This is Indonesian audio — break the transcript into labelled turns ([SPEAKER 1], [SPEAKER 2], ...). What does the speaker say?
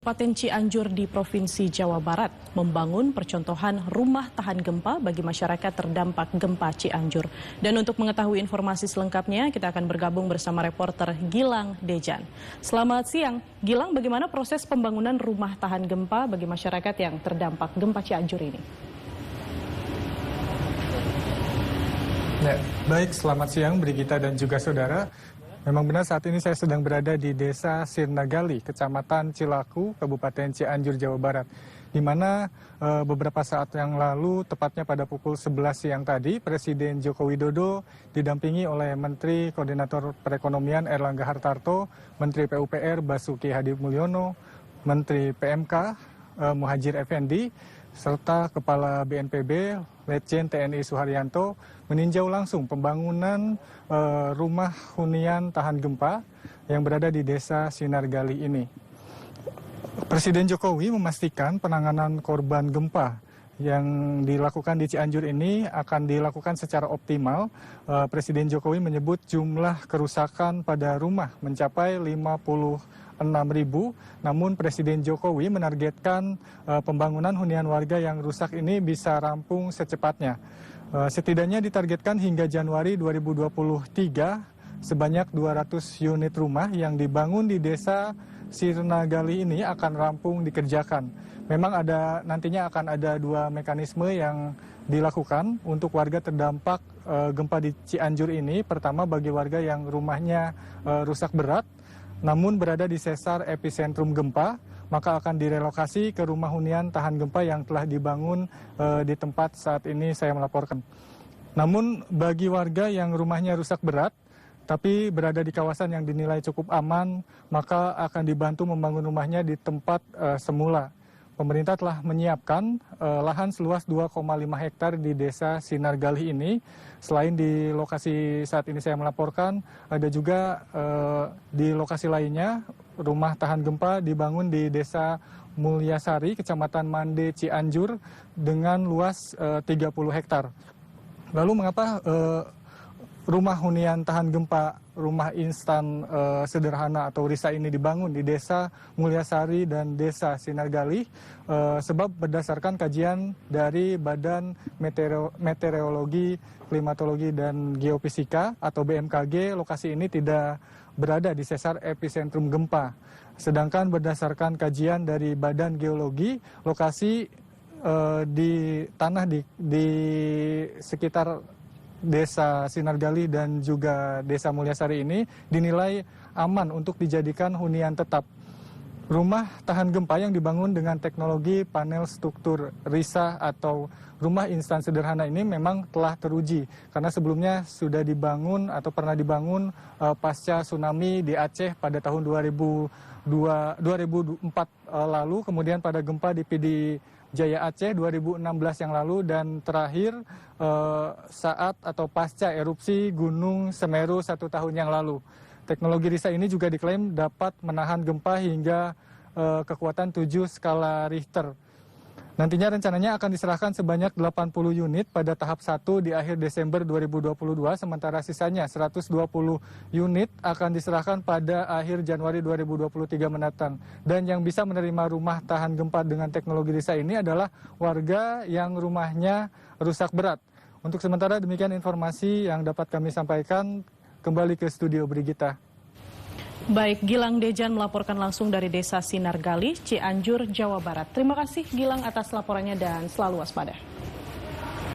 [SPEAKER 1] Kabupaten Cianjur di Provinsi Jawa Barat membangun percontohan rumah tahan gempa bagi masyarakat terdampak gempa Cianjur. Dan untuk mengetahui informasi selengkapnya, kita akan bergabung bersama reporter Gilang Dejan. Selamat siang, Gilang, bagaimana proses pembangunan rumah tahan gempa bagi masyarakat yang terdampak gempa Cianjur ini?
[SPEAKER 2] Ya, baik, selamat siang Brigita dan juga saudara. Memang benar saat ini saya sedang berada di Desa Sirnagali, Kecamatan Cilaku, Kabupaten Cianjur, Jawa Barat. Di mana beberapa saat yang lalu, tepatnya pada pukul 11 siang tadi, Presiden Joko Widodo didampingi oleh Menteri Koordinator Perekonomian Erlangga Hartarto, Menteri PUPR Basuki Hadimulyono, Menteri PMK Muhadjir Effendi, serta Kepala BNPB Letjen TNI Suharyanto meninjau langsung pembangunan rumah hunian tahan gempa yang berada di Desa Sinargali ini. Presiden Jokowi memastikan penanganan korban gempa yang dilakukan di Cianjur ini akan dilakukan secara optimal. Presiden Jokowi menyebut jumlah kerusakan pada rumah mencapai 56.000, namun Presiden Jokowi menargetkan pembangunan hunian warga yang rusak ini bisa rampung secepatnya. Setidaknya ditargetkan hingga Januari 2023 sebanyak 200 unit rumah yang dibangun di Desa Sirnagali ini akan rampung dikerjakan. Memang nantinya akan ada dua mekanisme yang dilakukan untuk warga terdampak gempa di Cianjur ini. Pertama, bagi warga yang rumahnya rusak berat namun berada di sesar epicentrum gempa, maka akan direlokasi ke rumah hunian tahan gempa yang telah dibangun di tempat saat ini saya melaporkan. Namun bagi warga yang rumahnya rusak berat tapi berada di kawasan yang dinilai cukup aman, maka akan dibantu membangun rumahnya di tempat semula. Pemerintah telah menyiapkan lahan seluas 2,5 hektar di Desa Sinargali ini. Selain di lokasi saat ini saya melaporkan, ada juga di lokasi lainnya rumah tahan gempa dibangun di Desa Mulyasari, Kecamatan Mande, Cianjur dengan luas 30 hektar. Lalu mengapa rumah hunian tahan gempa, rumah instan sederhana atau RISA ini dibangun di Desa Mulyasari dan Desa Sinargali? Sebab berdasarkan kajian dari Badan Meteorologi, Klimatologi dan Geofisika atau BMKG, lokasi ini tidak berada di sesar epicentrum gempa. Sedangkan berdasarkan kajian dari Badan Geologi, lokasi di tanah di sekitar Desa Sinargali dan juga Desa Mulyasari ini dinilai aman untuk dijadikan hunian tetap. Rumah tahan gempa yang dibangun dengan teknologi panel struktur RISA atau rumah instan sederhana ini memang telah teruji karena sebelumnya sudah dibangun atau pernah dibangun pasca tsunami di Aceh pada tahun 2004 lalu, kemudian pada gempa di PD Jaya Aceh 2016 yang lalu, dan terakhir saat atau pasca erupsi Gunung Semeru 1 tahun yang lalu. Teknologi RISA ini juga diklaim dapat menahan gempa hingga kekuatan 7 skala Richter. Nantinya rencananya akan diserahkan sebanyak 80 unit pada tahap 1 di akhir Desember 2022, sementara sisanya 120 unit akan diserahkan pada akhir Januari 2023 mendatang. Dan yang bisa menerima rumah tahan gempa dengan teknologi RISA ini adalah warga yang rumahnya rusak berat. Untuk sementara demikian informasi yang dapat kami sampaikan. Kembali ke studio Brigita.
[SPEAKER 1] Baik, Gilang Dejan melaporkan langsung dari Desa Sinargali, Cianjur, Jawa Barat. Terima kasih Gilang atas laporannya dan selalu waspada.